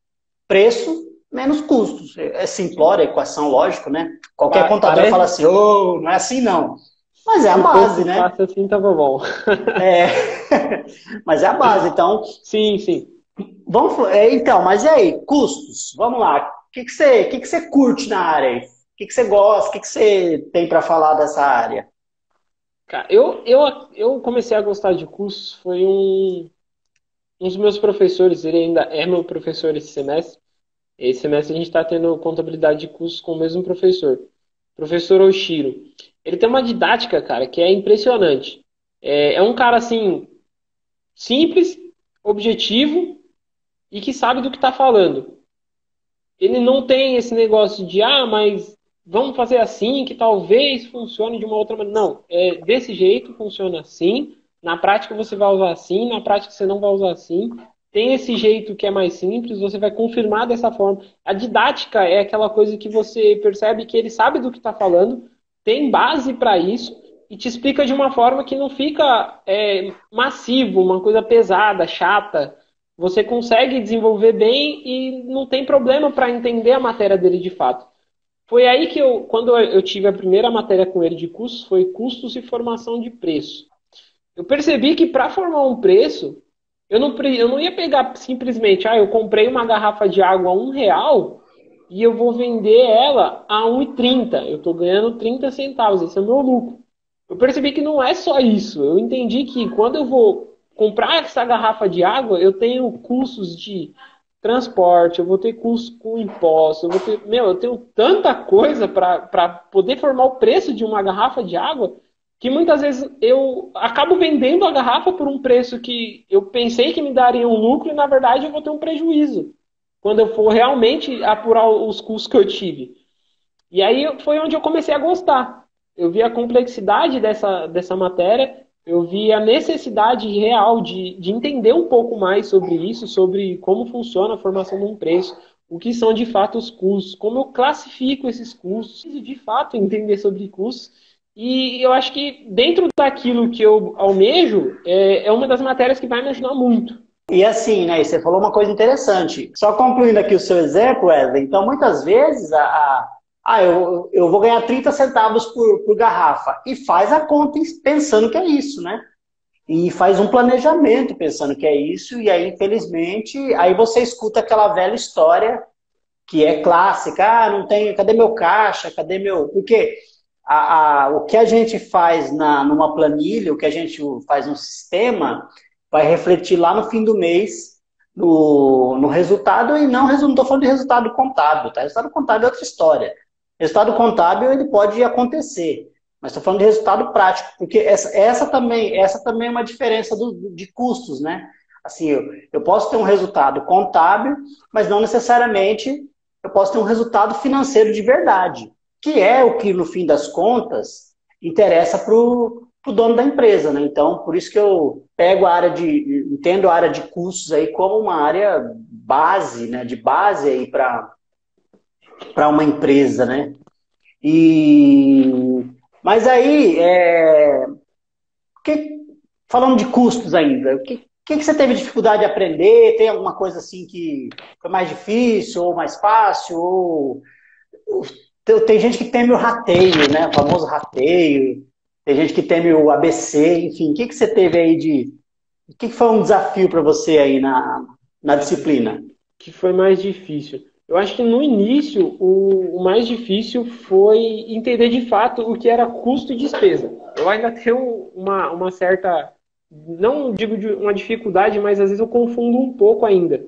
preço menos custos. É simplória a equação, lógico, né? Qualquer contador fala Parece. assim, oh, não é assim não. Mas é a Se base, fosse né? fácil assim, tava bom. É... Mas é a base. Então, Sim, sim. mas e aí? Custos. Vamos lá. O que que você curte na área aí? O que você gosta? O que você tem para falar dessa área? Cara, eu comecei a gostar de cursos, foi um dos meus professores, ele ainda é meu professor esse semestre. Esse semestre a gente está tendo contabilidade de cursos com o mesmo professor, professor Oshiro. Ele tem uma didática, cara, que é impressionante. É um cara, assim, simples, objetivo e que sabe do que está falando. Ele não tem esse negócio de, mas vamos fazer assim, que talvez funcione de uma outra maneira. Não, desse jeito funciona assim. Na prática você vai usar assim, na prática você não vai usar assim. Tem esse jeito que é mais simples, você vai confirmar dessa forma. A didática é aquela coisa que você percebe que ele sabe do que está falando, tem base para isso e te explica de uma forma que não fica massivo, uma coisa pesada, chata. Você consegue desenvolver bem e não tem problema para entender a matéria dele de fato. Foi aí que quando eu tive a primeira matéria com ele de custos, foi custos e formação de preço. Eu percebi que para formar um preço, eu não ia pegar simplesmente, eu comprei uma garrafa de água a R$ 1 e eu vou vender ela a 1,30. Eu estou ganhando 30 centavos, esse é o meu lucro. Eu percebi que não é só isso. Eu entendi que quando eu vou comprar essa garrafa de água, eu tenho custos de transporte, eu vou ter custos com imposto, eu tenho tanta coisa para poder formar o preço de uma garrafa de água que muitas vezes eu acabo vendendo a garrafa por um preço que eu pensei que me daria um lucro e na verdade eu vou ter um prejuízo quando eu for realmente apurar os custos que eu tive. E aí foi onde eu comecei a gostar. Eu vi a complexidade dessa matéria, eu vi a necessidade real de entender um pouco mais sobre isso, sobre como funciona a formação de um preço, o que são de fato os custos, como eu classifico esses custos, de fato entender sobre custos. E eu acho que dentro daquilo que eu almejo, é uma das matérias que vai me ajudar muito. E assim, né, você falou uma coisa interessante. Só concluindo aqui o seu exemplo, Wesley, então muitas vezes eu vou ganhar 30 centavos por garrafa. E faz a conta pensando que é isso, né? E faz um planejamento pensando que é isso, e aí, infelizmente, aí você escuta aquela velha história que é clássica, não tem, cadê meu caixa, cadê meu... Porque o que a gente faz numa planilha, o que a gente faz no sistema, vai refletir lá no fim do mês no resultado, e não estou falando de resultado contábil, tá? Resultado contábil é outra história. Resultado contábil ele pode acontecer, mas estou falando de resultado prático, porque essa também é uma diferença de custos, né? Assim, eu posso ter um resultado contábil, mas não necessariamente eu posso ter um resultado financeiro de verdade, que é o que, no fim das contas, interessa para o o dono da empresa, né? Então, por isso que eu entendo a área de custos aí como uma área base, né? De base aí para uma empresa, né? E, mas aí, que, falando de custos ainda, o que você teve dificuldade de aprender? Tem alguma coisa assim que foi mais difícil ou mais fácil? Tem gente que teme o rateio, né? O famoso rateio. Tem gente que teme o ABC, enfim. O que você teve aí de. O que foi um desafio para você aí na disciplina? Que foi mais difícil? Eu acho que no início o mais difícil foi entender de fato o que era custo e despesa. Eu ainda tenho uma certa, não digo de uma dificuldade, mas às vezes eu confundo um pouco ainda,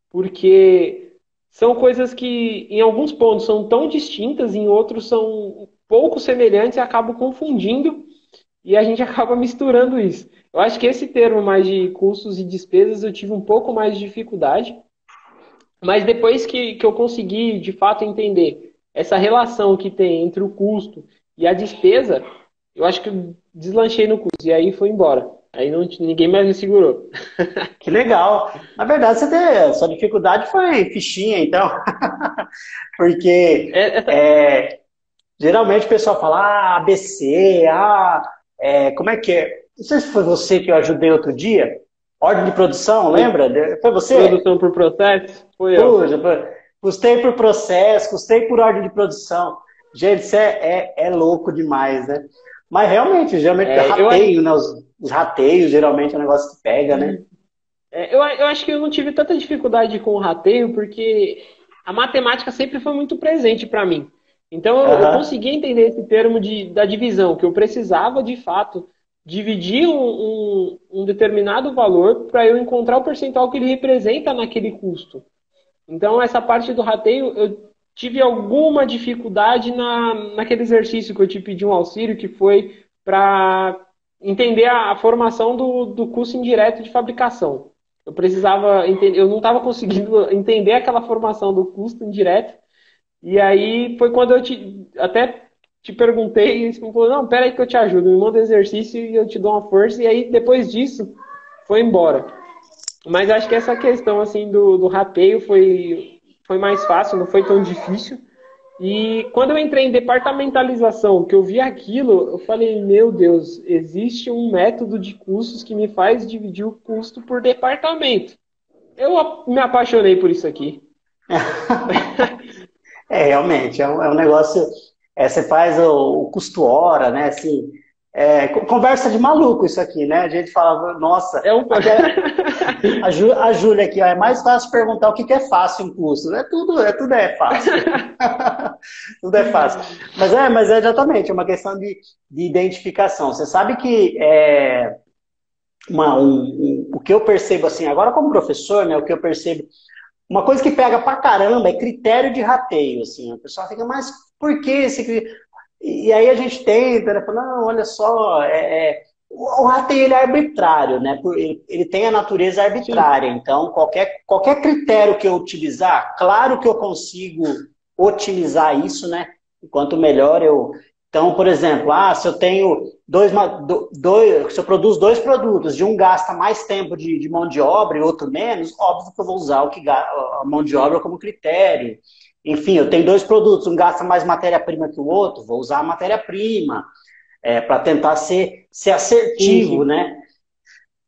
porque são coisas que em alguns pontos são tão distintas, em outros são pouco semelhantes e acabo confundindo e a gente acaba misturando isso. Eu acho que esse termo mais de custos e despesas eu tive um pouco mais de dificuldade, mas depois que eu consegui, de fato, entender essa relação que tem entre o custo e a despesa, eu acho que eu deslanchei no curso e aí foi embora. Aí não, ninguém mais me segurou. Que legal. Na verdade, sua dificuldade foi fichinha, então. Porque Essa, geralmente o pessoal fala, ABC, como é que é? Não sei se foi você que eu ajudei outro dia. Ordem de produção, lembra? Foi você? produção por processo, foi eu. Puxa, custei por processo, custei por ordem de produção. Gente, isso é louco demais, né? Mas realmente, geralmente É, eu, rateio, né? Os rateios geralmente é um negócio que pega, né? eu acho que eu não tive tanta dificuldade com o rateio, porque a matemática sempre foi muito presente para mim. Então eu Aham. consegui entender esse termo da divisão, que eu precisava de fato dividir um determinado valor para eu encontrar o percentual que ele representa naquele custo. Então essa parte do rateio eu tive alguma dificuldade naquele exercício que eu te pedi um auxílio, que foi para entender a formação do custo indireto de fabricação. Eu precisava entender, eu não estava conseguindo entender aquela formação do custo indireto. E aí foi quando até te perguntei e você me falou, não, pera aí que eu te ajudo, me manda exercício e eu te dou uma força. E aí depois disso foi embora. Mas acho que essa questão assim do rateio foi mais fácil, não foi tão difícil. E quando eu entrei em departamentalização, que eu vi aquilo, eu falei, meu Deus, existe um método de custos que me faz dividir o custo por departamento. Eu me apaixonei por isso aqui. Realmente, é um negócio. Você faz o custo hora, né? Assim, conversa de maluco isso aqui, né? A gente fala, nossa, É um. aqui a Júlia aqui, ó, é mais fácil perguntar o que é fácil em custo. Tudo é fácil. Tudo é fácil. Mas é exatamente, é uma questão de identificação. Você sabe que o que eu percebo assim, agora como professor, né? O que eu percebo. Uma coisa que pega pra caramba é critério de rateio, assim. O pessoal fica, mas por que esse critério? E aí a gente tenta, né? Fala, não, olha só, o rateio ele é arbitrário, né? Ele tem a natureza Sim, arbitrária. Então, qualquer critério que eu utilizar, claro que eu consigo otimizar isso, né? Quanto melhor eu. Então, por exemplo, se eu tenho se eu produzo dois produtos, de um gasta mais tempo de mão de obra e outro menos, óbvio que eu vou usar a mão de obra como critério. Enfim, eu tenho dois produtos, um gasta mais matéria-prima que o outro, vou usar a matéria-prima, para tentar ser sim, assertivo, sim. né?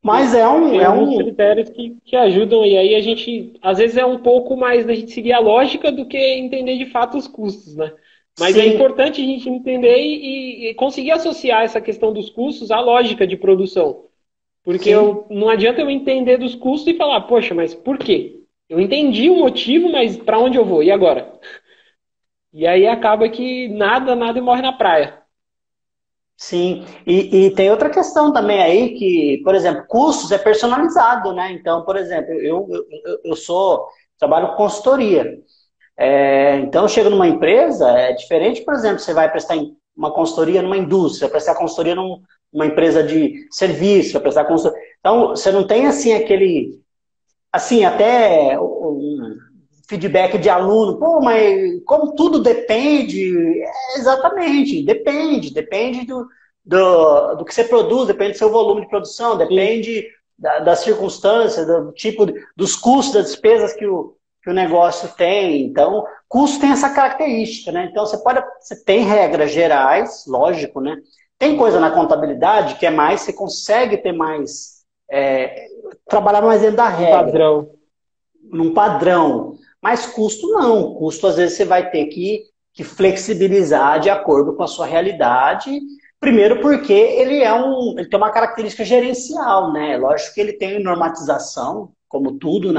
Mas é um, Tem é alguns um. critérios que ajudam, e aí a gente, às vezes é um pouco mais da gente seguir a lógica do que entender de fato os custos, né? Mas é Sim, importante a gente entender e conseguir associar essa questão dos custos à lógica de produção. Porque sim. não adianta eu entender dos custos e falar, poxa, mas por quê? Eu entendi o motivo, mas para onde eu vou? E agora? E aí acaba que nada morre na praia. Sim, e tem outra questão também aí que, por exemplo, custos é personalizado, né? Então, por exemplo, trabalho com consultoria. Então, chega numa empresa, é diferente, por exemplo, você vai prestar uma consultoria numa indústria, vai prestar consultoria numa empresa de serviço, vai prestar consultoria. Então, você não tem assim assim, até um feedback de aluno, pô, mas como tudo depende, exatamente, depende do que você produz, depende do seu volume de produção, depende das circunstâncias, do tipo, dos custos, das despesas que o negócio tem. Então, custo tem essa característica, né? Então, você tem regras gerais, lógico, né? Tem coisa na contabilidade que é mais, você consegue ter mais, trabalhar mais dentro da Um regra, padrão. num padrão. Mas custo não. Custo, às vezes, você vai ter que flexibilizar de acordo com a sua realidade. Primeiro porque ele tem uma característica gerencial, né? Lógico que ele tem normatização, como tudo em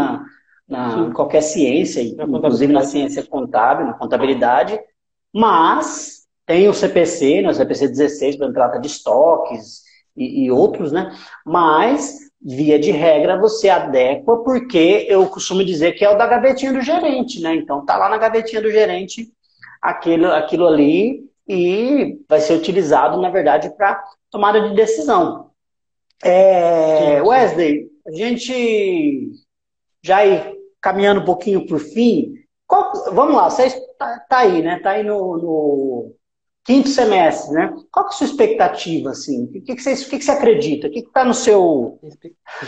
Sim, qualquer ciência, na inclusive na contabilidade. ciência contábil, na contabilidade, mas tem o CPC, né? O CPC 16, quando trata de estoques e outros, né? Mas via de regra, você adequa, porque eu costumo dizer que é o da gavetinha do gerente, né? Então, tá lá na gavetinha do gerente aquilo ali e vai ser utilizado, na verdade, para tomada de decisão. Sim, sim. Wesley, a gente já ir caminhando um pouquinho para o fim, vamos lá, você tá aí, né? Tá aí no quinto semestre, né? Qual que é a sua expectativa, assim? O que você acredita? O que está no seu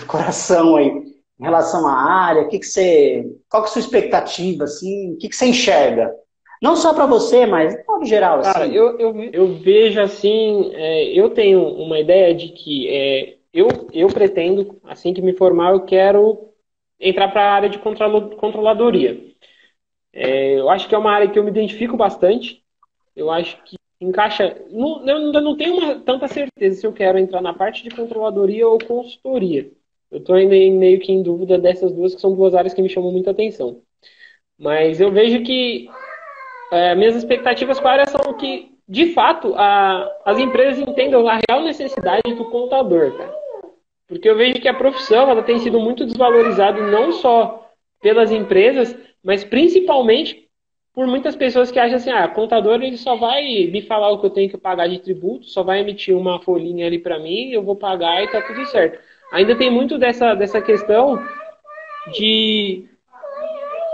coração aí em relação à área? Qual que é a sua expectativa, assim? O que você enxerga? Não só para você, mas de modo geral, Cara, assim. eu vejo assim, eu tenho uma ideia de que eu pretendo, assim que me formar, eu quero entrar para a área de controladoria. Eu acho que é uma área que eu me identifico bastante. Eu acho que encaixa. Eu ainda não tenho tanta certeza se eu quero entrar na parte de controladoria ou consultoria. Eu estou ainda meio que em dúvida dessas duas, que são duas áreas que me chamam muita atenção. Mas eu vejo que minhas expectativas para a área são que, de fato, as empresas entendam a real necessidade do contador, cara. Porque eu vejo que a profissão ela tem sido muito desvalorizada não só pelas empresas, mas principalmente por muitas pessoas que acham assim, contador ele só vai me falar o que eu tenho que pagar de tributo, só vai emitir uma folhinha ali para mim, eu vou pagar e tá tudo certo. Ainda tem muito dessa questão de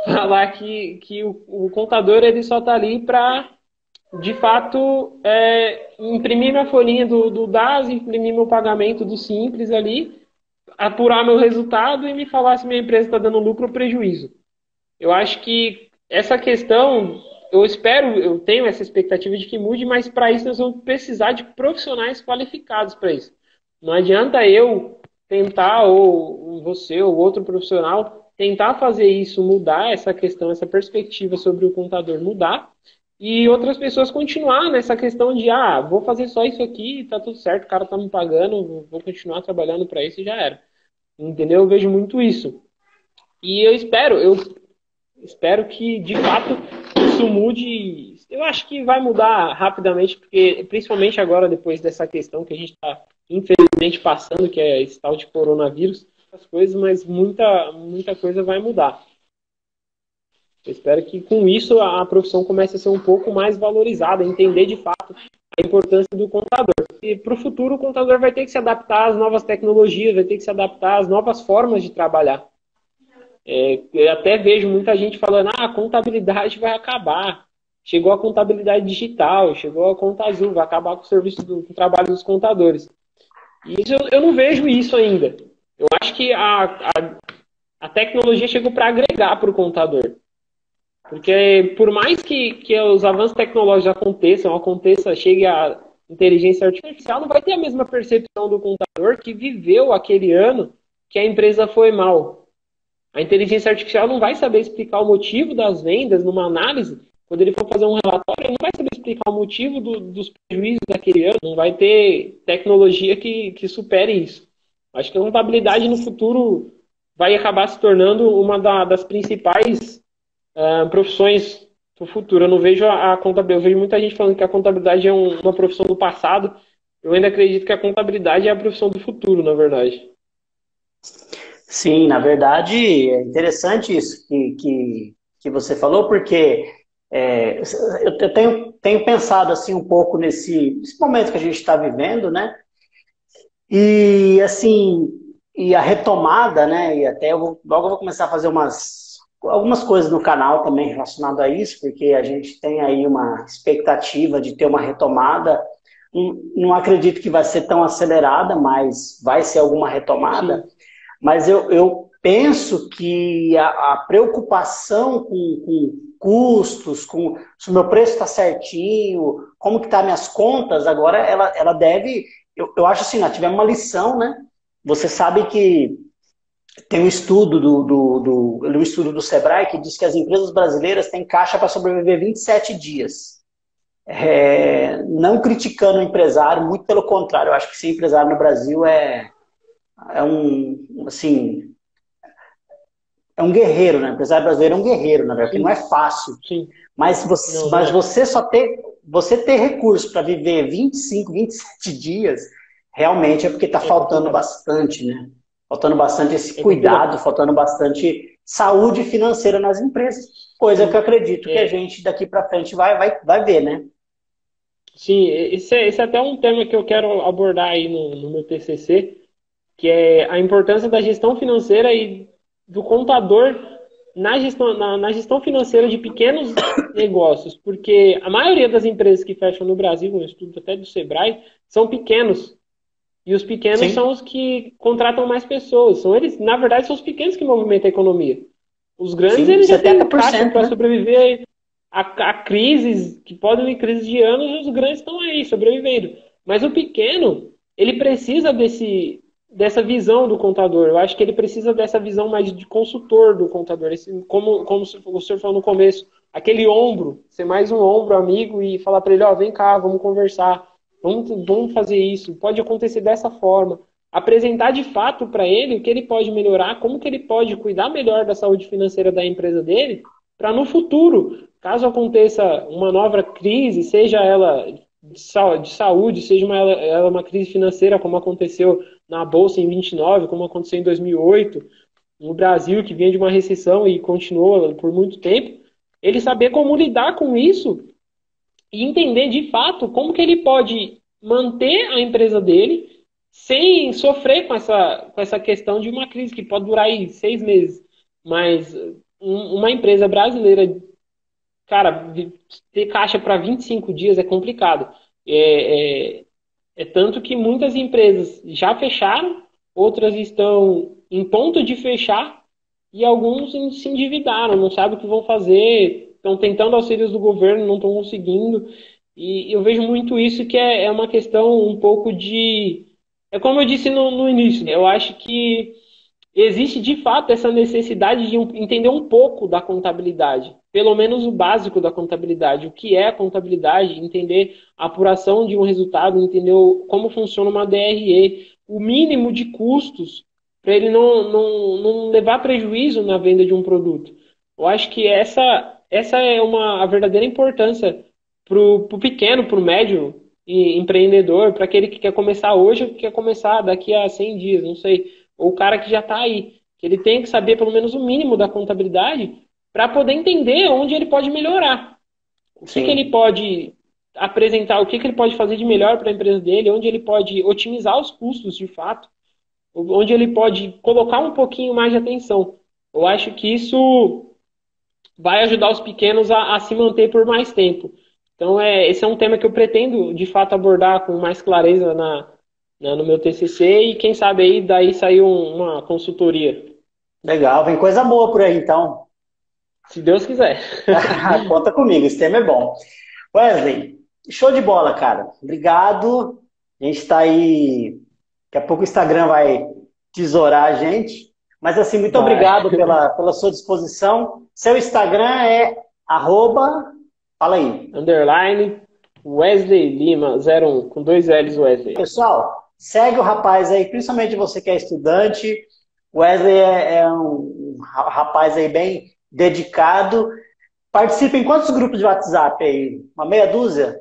falar que o contador ele só tá ali para de fato, imprimir minha folhinha do DAS, imprimir meu pagamento do Simples ali, apurar meu resultado e me falar se minha empresa está dando lucro ou prejuízo. Eu acho que essa questão, eu tenho essa expectativa de que mude, mas para isso nós vamos precisar de profissionais qualificados para isso. Não adianta eu tentar, ou você, ou outro profissional, tentar fazer isso mudar, essa questão, essa perspectiva sobre o contador mudar, e outras pessoas continuar nessa questão de, vou fazer só isso aqui, tá tudo certo, o cara tá me pagando, vou continuar trabalhando para isso e já era. Entendeu? Eu vejo muito isso. E eu espero que, de fato, isso mude. Eu acho que vai mudar rapidamente, porque, principalmente agora, depois dessa questão que a gente está, infelizmente, passando, que é esse tal de coronavírus, as coisas, mas muita coisa vai mudar. Eu espero que, com isso, a profissão comece a ser um pouco mais valorizada, entender, de fato, a importância do contador. E, para o futuro, o contador vai ter que se adaptar às novas tecnologias, vai ter que se adaptar às novas formas de trabalhar. Eu até vejo muita gente falando, a contabilidade vai acabar. Chegou a contabilidade digital, chegou a conta azul, vai acabar com o serviço com o trabalho dos contadores. E isso, eu não vejo isso ainda. Eu acho que a tecnologia chegou para agregar para o contador. Porque por mais que os avanços tecnológicos aconteça, chegue a inteligência artificial, não vai ter a mesma percepção do contador que viveu aquele ano que a empresa foi mal. A inteligência artificial não vai saber explicar o motivo das vendas numa análise. Quando ele for fazer um relatório, ele não vai saber explicar o motivo dos prejuízos daquele ano. Não vai ter tecnologia que supere isso. Acho que a contabilidade no futuro vai acabar se tornando uma das principais profissões do futuro. Eu não vejo a contabilidade. Eu vejo muita gente falando que a contabilidade é uma profissão do passado. Eu ainda acredito que a contabilidade é a profissão do futuro, na verdade. Sim, na verdade, é interessante isso que você falou, porque eu tenho pensado assim um pouco nesse momento que a gente está vivendo, né? E assim, e a retomada, né? E até logo eu vou começar a fazer algumas coisas no canal também relacionado a isso, porque a gente tem aí uma expectativa de ter uma retomada não acredito que vai ser tão acelerada, mas vai ser alguma retomada. Sim, Mas eu penso que a preocupação com custos, com se o meu preço está certinho, como que tá minhas contas, agora ela deve. Eu acho assim, nós tivemos uma lição, né? Você sabe que tem um estudo um estudo do Sebrae que diz que as empresas brasileiras têm caixa para sobreviver 27 dias. Não criticando o empresário, muito pelo contrário, eu acho que ser empresário no Brasil assim, é um guerreiro, né? O empresário brasileiro é um guerreiro, na verdade, porque não sim, é fácil. sim. Não, não Mas é. você só ter, você ter recurso para viver 25, 27 dias, realmente é porque está É faltando complicado. bastante, né? Faltando bastante esse É complicado. cuidado, faltando bastante saúde financeira nas empresas, coisa que eu Sim. acredito que a É, gente daqui para frente vai ver, né? sim, esse é até um tema que eu quero abordar aí no meu TCC, que é a importância da gestão financeira e do contador na gestão financeira de pequenos negócios, porque a maioria das empresas que fecham no Brasil, um estudo até do Sebrae, são pequenos. E os pequenos são Sim, os que contratam mais pessoas. São eles, na verdade, são os pequenos que movimentam a economia. Os grandes, sim, eles já setenta têm por caixa cento, para né? sobreviver a crises, que podem vir crises de anos, e os grandes estão aí, sobrevivendo. Mas o pequeno, ele precisa dessa visão do contador. Eu acho que ele precisa dessa visão mais de consultor do contador. Como o senhor falou no começo, aquele ombro, ser mais um ombro amigo e falar para ele, ó, vem cá, vamos conversar, vamos fazer isso, pode acontecer dessa forma. Apresentar de fato para ele o que ele pode melhorar, como que ele pode cuidar melhor da saúde financeira da empresa dele, para no futuro, caso aconteça uma nova crise, seja ela de saúde, seja ela uma crise financeira, como aconteceu na Bolsa em 29, como aconteceu em 2008, no Brasil, que vinha de uma recessão e continuou por muito tempo, ele saber como lidar com isso e entender de fato como que ele pode manter a empresa dele sem sofrer com essa questão de uma crise que pode durar aí 6 meses. Mas uma empresa brasileira, cara, ter caixa para 25 dias é complicado. É tanto que muitas empresas já fecharam, outras estão em ponto de fechar e alguns se endividaram, não sabem o que vão fazer, estão tentando auxílios do governo, não estão conseguindo. E eu vejo muito isso que é uma questão um pouco de. É como eu disse no início, eu acho que existe de fato essa necessidade de entender um pouco da contabilidade, pelo menos o básico da contabilidade, o que é a contabilidade, entender a apuração de um resultado, entender como funciona uma DRE, o mínimo de custos para ele não levar prejuízo na venda de um produto. Eu acho que essa é a verdadeira importância para o pequeno, para o médio empreendedor, para aquele que quer começar hoje ou que quer começar daqui a 100 dias, não sei, ou o cara que já está aí, que ele tem que saber pelo menos o mínimo da contabilidade para poder entender onde ele pode melhorar. O que, que ele Sim. pode apresentar, o que, que ele pode fazer de melhor para a empresa dele, onde ele pode otimizar os custos de fato, onde ele pode colocar um pouquinho mais de atenção. Eu acho que isso vai ajudar os pequenos a se manter por mais tempo. Então, esse é um tema que eu pretendo, de fato, abordar com mais clareza no meu TCC e, quem sabe, aí daí saiu uma consultoria, Legal, vem coisa boa por aí, então. se Deus quiser. Conta comigo, esse tema é bom. Wesley, show de bola, cara. Obrigado. A gente está aí. Daqui a pouco o Instagram vai tesourar a gente. Mas assim, muito Vai. obrigado pela sua disposição. Seu Instagram é arroba. Fala aí. Underline Wesley Lima 01, com dois L's Wesley. Pessoal, segue o rapaz aí, principalmente você que é estudante. Wesley é um rapaz aí bem dedicado. Participa em quantos grupos de WhatsApp aí? Uma meia dúzia?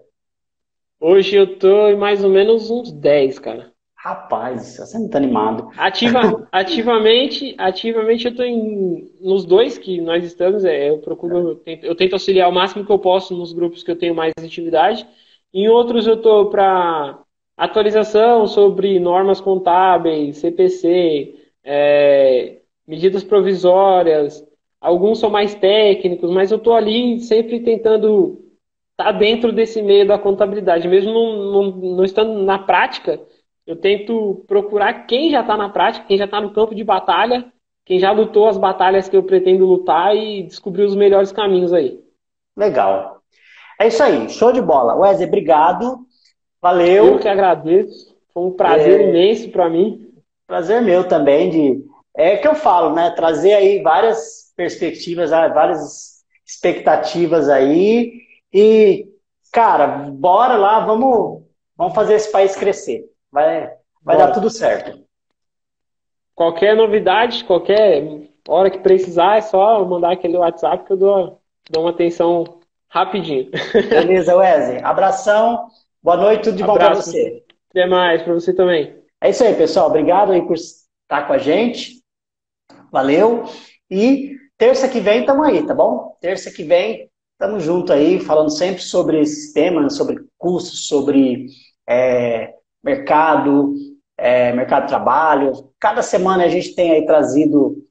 Hoje eu tô em mais ou menos uns 10, cara. Rapaz, você é muito animado. Ativamente eu tô nos dois que nós estamos, eu tento auxiliar o máximo que eu posso nos grupos que eu tenho mais atividade. Em outros eu tô para atualização sobre normas contábeis, CPC, medidas provisórias. Alguns são mais técnicos, mas eu tô ali sempre tentando tá dentro desse meio da contabilidade. Mesmo não estando na prática, eu tento procurar quem já está na prática, quem já está no campo de batalha, quem já lutou as batalhas que eu pretendo lutar e descobrir os melhores caminhos aí. Legal. É isso aí, show de bola. Wesley, obrigado. Eu que Valeu. agradeço, foi um prazer imenso para mim. Prazer meu também de é que eu falo, né? Trazer aí várias perspectivas, várias expectativas aí e cara, bora lá, vamos fazer esse país crescer. Vai dar Bora. tudo certo. Qualquer novidade, qualquer hora que precisar, é só mandar aquele WhatsApp que eu dou uma atenção rapidinho. Beleza, Wesley? Abração. Boa noite, tudo de bom para Abraço. você. Até mais para você também. É isso aí, pessoal. Obrigado aí por estar com a gente. Valeu. E terça que vem estamos aí, tá bom? Terça que vem estamos junto aí, falando sempre sobre esses temas, sobre cursos, sobre mercado, mercado de trabalho. Cada semana a gente tem aí trazido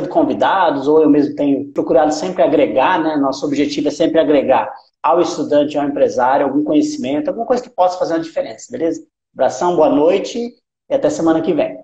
convidados, ou eu mesmo tenho procurado sempre agregar, né? Nosso objetivo é sempre agregar ao estudante, ao empresário, algum conhecimento, alguma coisa que possa fazer uma diferença, beleza? Abração, boa noite e até semana que vem.